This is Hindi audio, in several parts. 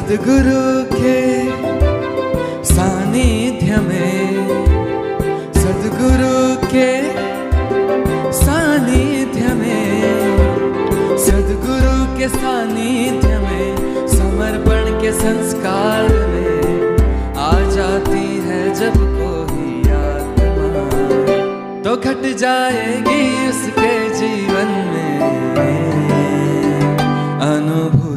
सद्गुरु के सानिध्य में, सद्गुरु के सानिध्य में, सद्गुरु के सानिध्य में, समर्पण के संस्कार में आ जाती है जब कोई आत्मा, तो घट जाएगी उसके जीवन में अनुभूतियाँ।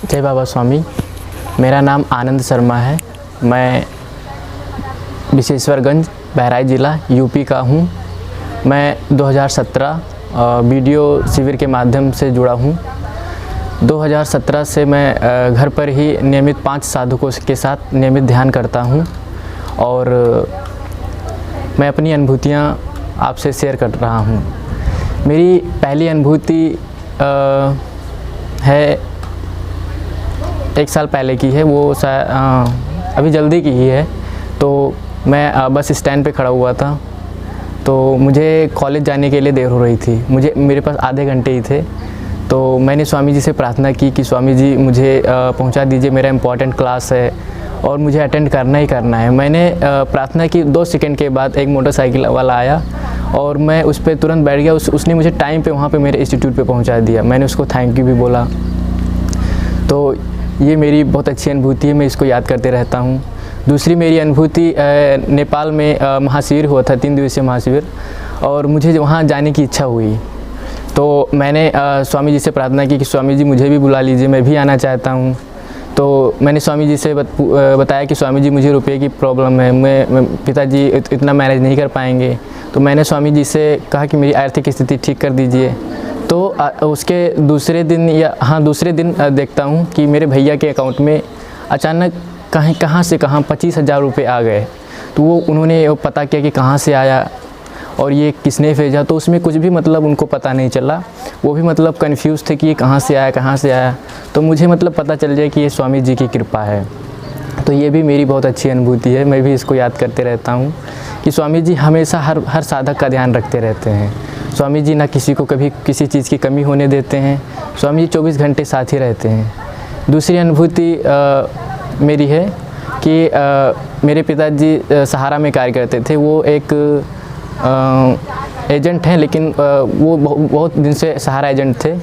जय बाबा स्वामी। मेरा नाम आनंद शर्मा है। मैं विशेश्वरगंज बहराइच ज़िला यूपी का हूँ। मैं 2017 वीडियो शिविर के माध्यम से जुड़ा हूँ। 2017 से मैं घर पर ही नियमित 5 साधकों के साथ नियमित ध्यान करता हूँ और मैं अपनी अनुभूतियाँ आपसे शेयर कर रहा हूँ। मेरी पहली अनुभूति है 1 साल पहले की है। वो अभी जल्दी की ही है। तो मैं बस स्टैंड पे खड़ा हुआ था, तो मुझे कॉलेज जाने के लिए देर हो रही थी। मेरे पास आधे घंटे ही थे। तो मैंने स्वामी जी से प्रार्थना की कि स्वामी जी मुझे पहुंचा दीजिए, मेरा इम्पॉर्टेंट क्लास है और मुझे अटेंड करना ही करना है। मैंने प्रार्थना की 2 सेकंड के बाद एक मोटरसाइकिल वाला आया और मैं उस पर तुरंत बैठ गया। उसने मुझे टाइम पे वहाँ पे मेरे इंस्टीट्यूट पे पहुँचा दिया। मैंने उसको थैंक यू भी बोला। तो ये मेरी बहुत अच्छी अनुभूति है, मैं इसको याद करते रहता हूँ। दूसरी मेरी अनुभूति नेपाल में महाशिविर हुआ था, 3 दिवसीय महाशिविर, और मुझे वहाँ जाने की इच्छा हुई। तो मैंने स्वामी जी से प्रार्थना की कि स्वामी जी मुझे भी बुला लीजिए, मैं भी आना चाहता हूँ। तो मैंने स्वामी जी से बताया कि स्वामी जी मुझे रुपये की प्रॉब्लम है, मैं पिताजी इतना मैनेज नहीं कर पाएंगे। तो मैंने स्वामी जी से कहा कि मेरी आर्थिक स्थिति ठीक कर दीजिए। तो उसके दूसरे दिन देखता हूँ कि मेरे भैया के अकाउंट में अचानक कहाँ से 25,000 रुपये आ गए। तो उन्होंने पता किया कि कहाँ से आया और ये किसने भेजा। तो उसमें कुछ भी मतलब उनको पता नहीं चला। वो भी मतलब कन्फ्यूज़ थे कि ये कहाँ से आया। तो मुझे मतलब पता चल जाए कि ये स्वामी जी की कृपा है। तो ये भी मेरी बहुत अच्छी अनुभूति है। मैं भी इसको याद करते रहता हूँ कि स्वामी जी हमेशा हर साधक का ध्यान रखते रहते हैं। स्वामी जी ना किसी को कभी किसी चीज़ की कमी होने देते हैं। स्वामी जी 24 घंटे साथ ही रहते हैं। दूसरी अनुभूति मेरी है कि मेरे पिताजी सहारा में कार्य करते थे। वो एक एजेंट हैं, लेकिन वो बहुत दिन से सहारा एजेंट थे।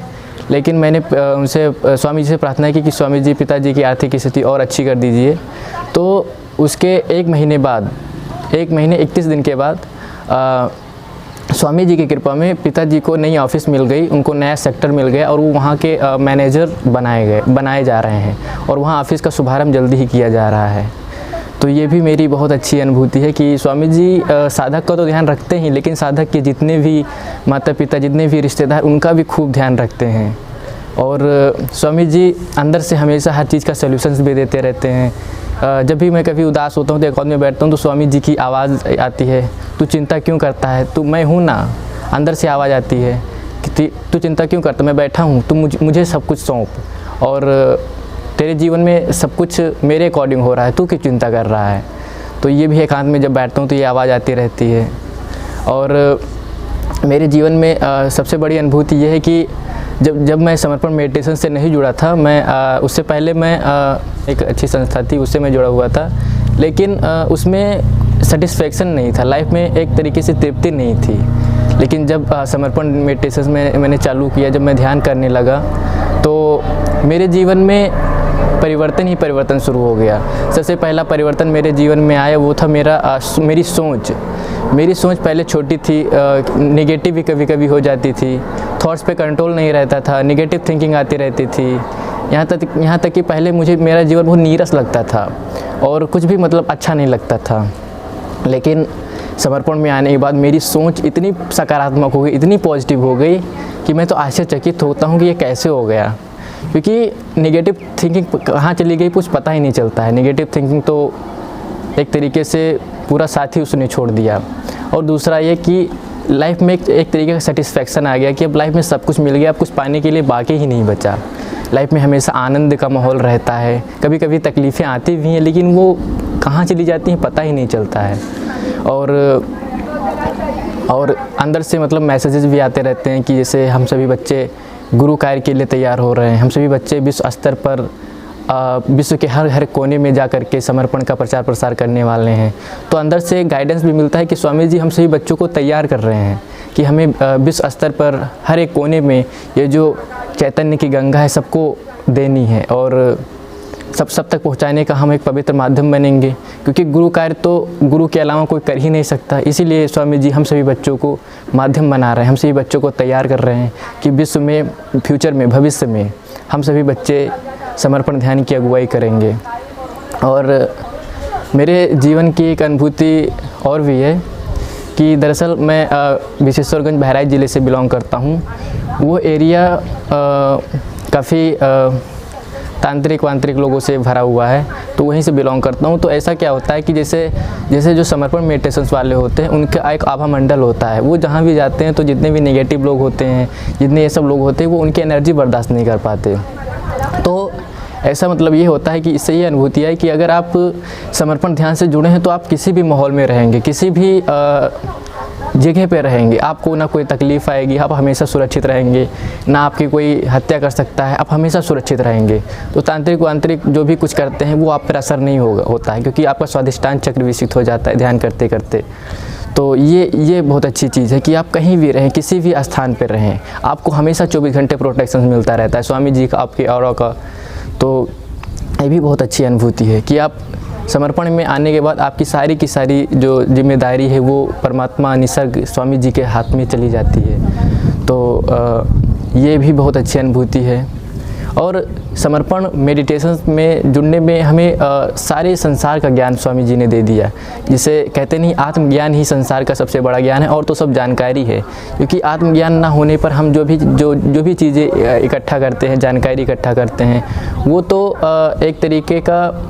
लेकिन मैंने उनसे स्वामी जी से प्रार्थना की कि स्वामी जी पिताजी की आर्थिक स्थिति और अच्छी कर दीजिए। तो उसके 1 महीने 31 दिन के बाद स्वामी जी की कृपा में पिताजी को नई ऑफ़िस मिल गई, उनको नया सेक्टर मिल गया और वो वहाँ के मैनेजर बनाए जा रहे हैं और वहाँ ऑफ़िस का शुभारंभ जल्दी ही किया जा रहा है। तो ये भी मेरी बहुत अच्छी अनुभूति है कि स्वामी जी साधक का तो ध्यान रखते हैं, लेकिन साधक के जितने भी माता पिता, जितने भी रिश्तेदार, उनका भी खूब ध्यान रखते हैं। और स्वामी जी अंदर से हमेशा हर चीज़ का सॉल्यूशंस भी देते रहते हैं। जब भी मैं कभी उदास होता हूँ तो एकांत में बैठता हूँ तो स्वामी जी की आवाज़ आती है, तू चिंता क्यों करता है, तू मैं हूँ ना। अंदर से आवाज़ आती है कि तू चिंता क्यों करता, मैं बैठा हूँ, तू मुझे सब कुछ सौंप और तेरे जीवन में सब कुछ मेरे अकॉर्डिंग हो रहा है, तू क्यों चिंता कर रहा है। तो ये भी एकांत में जब बैठता हूँ तो ये आवाज़ आती रहती है। और मेरे जीवन में सबसे बड़ी अनुभूति ये है कि जब मैं समर्पण मेडिटेशन से नहीं जुड़ा था, मैं उससे पहले मैं एक अच्छी संस्था थी उससे मैं जुड़ा हुआ था, लेकिन उसमें सेटिस्फेक्शन नहीं था, लाइफ में एक तरीके से तृप्ति नहीं थी। लेकिन जब समर्पण मेडिटेशन में मैंने चालू किया, जब मैं ध्यान करने लगा, तो मेरे जीवन में परिवर्तन शुरू हो गया। सबसे पहला परिवर्तन मेरे जीवन में आया वो था मेरी सोच। मेरी सोच पहले छोटी थी, नेगेटिव भी कभी कभी हो जाती थी, थॉट्स पे कंट्रोल नहीं रहता था, नेगेटिव थिंकिंग आती रहती थी, यहाँ तक कि पहले मुझे मेरा जीवन बहुत नीरस लगता था और कुछ भी मतलब अच्छा नहीं लगता था। लेकिन समर्पण में आने के बाद मेरी सोच इतनी सकारात्मक हो गई, इतनी पॉजिटिव हो गई कि मैं तो आश्चर्यचकित होता हूँ कि ये कैसे हो गया। क्योंकि नेगेटिव थिंकिंग कहाँ चली गई कुछ पता ही नहीं चलता है। नेगेटिव थिंकिंग तो एक तरीके से पूरा साथ ही उसने छोड़ दिया। और दूसरा ये कि लाइफ में एक तरीके का सेटिस्फेक्शन आ गया कि अब लाइफ में सब कुछ मिल गया, अब कुछ पाने के लिए बाकी ही नहीं बचा। लाइफ में हमेशा आनंद का माहौल रहता है, कभी कभी तकलीफ़ें आती भी हैं लेकिन वो कहाँ चली जाती हैं पता ही नहीं चलता है। और अंदर से मतलब मैसेजेस भी आते रहते हैं कि जैसे हम सभी बच्चे गुरु कार्य के लिए तैयार हो रहे हैं, हम सभी बच्चे विश्व स्तर पर विश्व के हर कोने में जा कर के समर्पण का प्रचार प्रसार करने वाले हैं। तो अंदर से गाइडेंस भी मिलता है कि स्वामी जी हम सभी बच्चों को तैयार कर रहे हैं कि हमें विश्व स्तर पर हर एक कोने में ये जो चैतन्य की गंगा है सबको देनी है और सब तक पहुंचाने का हम एक पवित्र माध्यम बनेंगे। क्योंकि गुरु कार्य तो गुरु के अलावा कोई कर ही नहीं सकता। इसीलिए स्वामी जी हम सभी बच्चों को माध्यम बना रहे हैं, हम सभी बच्चों को तैयार कर रहे हैं कि विश्व में फ्यूचर में भविष्य में हम सभी बच्चे समर्पण ध्यान की अगुवाई करेंगे। और मेरे जीवन की एक अनुभूति और भी है कि दरअसल मैं विशेश्वरगंज बहराइच ज़िले से बिलोंग करता हूँ। वो एरिया काफ़ी तांत्रिक वांत्रिक लोगों से भरा हुआ है, तो वहीं से बिलोंग करता हूँ। तो ऐसा क्या होता है कि जैसे जो समर्पण मेडिटेशंस वाले होते हैं उनका एक आभा मंडल होता है। वो जहाँ भी जाते हैं तो जितने भी नेगेटिव लोग होते हैं, जितने ये सब लोग होते हैं, वो उनकी एनर्जी बर्दाश्त नहीं कर पाते। तो ऐसा मतलब ये होता है कि इससे ये अनुभूति है कि अगर आप समर्पण ध्यान से जुड़े हैं तो आप किसी भी माहौल में रहेंगे, किसी भी जगह पे रहेंगे, आपको ना कोई तकलीफ़ आएगी, आप हमेशा सुरक्षित रहेंगे, ना आपकी कोई हत्या कर सकता है, आप हमेशा सुरक्षित रहेंगे। तो तांत्रिक वांत्रिक जो भी कुछ करते हैं वो आप पर असर नहीं होता है, क्योंकि आपका स्वाधिष्ठान चक्र विकसित हो जाता है ध्यान करते करते। तो ये बहुत अच्छी चीज़ है कि आप कहीं भी रहें, किसी भी स्थान पर रहें, आपको हमेशा 24 घंटे प्रोटेक्शन मिलता रहता है स्वामी जी का, आपके ऑरा का। तो ये भी बहुत अच्छी अनुभूति है कि आप समर्पण में आने के बाद आपकी सारी की सारी जो जिम्मेदारी है वो परमात्मा निसर्ग स्वामी जी के हाथ में चली जाती है। तो ये भी बहुत अच्छी अनुभूति है। और समर्पण मेडिटेशन में जुड़ने में हमें सारे संसार का ज्ञान स्वामी जी ने दे दिया। जिसे कहते नहीं, आत्मज्ञान ही संसार का सबसे बड़ा ज्ञान है और तो सब जानकारी है। क्योंकि आत्मज्ञान ना होने पर हम जो भी चीज़ें इकट्ठा करते हैं, जानकारी इकट्ठा करते हैं, वो तो एक तरीके का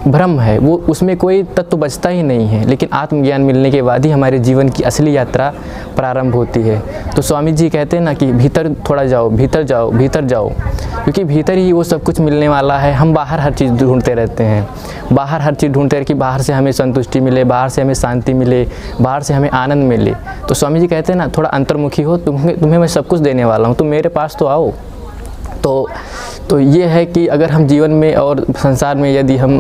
भ्रम है, वो उसमें कोई तत्व बचता ही नहीं है। लेकिन आत्मज्ञान मिलने के बाद ही हमारे जीवन की असली यात्रा प्रारंभ होती है। तो स्वामी जी कहते हैं ना कि भीतर थोड़ा जाओ, भीतर जाओ, भीतर जाओ, क्योंकि भीतर ही वो सब कुछ मिलने वाला है। हम बाहर हर चीज़ ढूंढते रहते हैं, बाहर हर चीज़ ढूंढते हैं कि बाहर से हमें संतुष्टि मिले, बाहर से हमें शांति मिले, बाहर से हमें आनंद मिले। तो स्वामी जी कहते हैं ना, थोड़ा अंतर्मुखी हो, तुम्हें मैं सब कुछ देने वाला हूँ, तुम मेरे पास तो आओ। तो ये है कि अगर हम जीवन में और संसार में यदि हम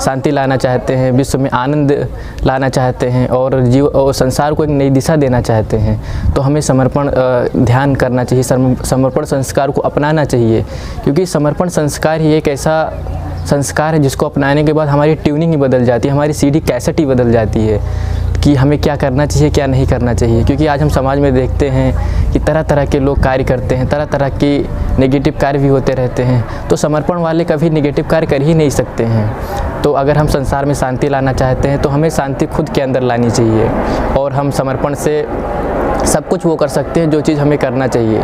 शांति लाना चाहते हैं, विश्व में आनंद लाना चाहते हैं और संसार को एक नई दिशा देना चाहते हैं, तो हमें समर्पण ध्यान करना चाहिए, समर्पण संस्कार को अपनाना चाहिए। क्योंकि समर्पण संस्कार ही एक ऐसा संस्कार है जिसको अपनाने के बाद हमारी ट्यूनिंग ही बदल जाती है, हमारी सीडी कैसेट ही बदल जाती है कि हमें क्या करना चाहिए, क्या नहीं करना चाहिए। क्योंकि आज हम समाज में देखते हैं कि तरह तरह के लोग कार्य करते हैं, तरह तरह के नेगेटिव कार्य भी होते रहते हैं। तो समर्पण वाले कभी नेगेटिव कार्य कर ही नहीं सकते हैं। तो अगर हम संसार में शांति लाना चाहते हैं तो हमें शांति खुद के अंदर लानी चाहिए, और हम समर्पण से सब कुछ वो कर सकते हैं जो चीज़ हमें करना चाहिए।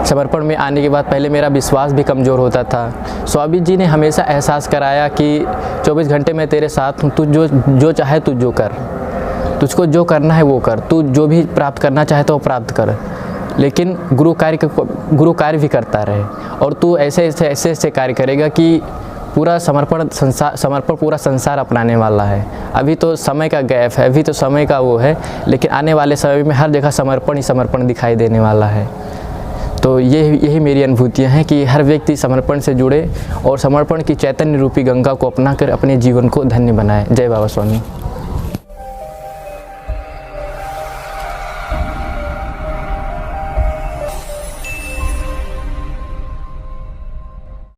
समर्पण में आने के बाद पहले मेरा विश्वास भी कमज़ोर होता था। स्वामी जी ने हमेशा एहसास कराया कि 24 घंटे मैं तेरे साथ हूँ, तू जो चाहे तू जो कर, तुझको जो करना है वो कर, तू जो भी प्राप्त करना चाहे तो वो प्राप्त कर, लेकिन गुरु कार्य भी करता रहे। और तू ऐसे कार्य करेगा कि पूरा समर्पण पूरा संसार अपनाने वाला है। अभी तो समय का गैप है, अभी तो समय का वो है, लेकिन आने वाले समय में हर जगह समर्पण ही समर्पण दिखाई देने वाला है। तो यही मेरी अनुभूतियाँ हैं कि हर व्यक्ति समर्पण से जुड़े और समर्पण की चैतन्य रूपी गंगा को अपना कर अपने जीवन को धन्य बनाए। जय बाबा स्वामी।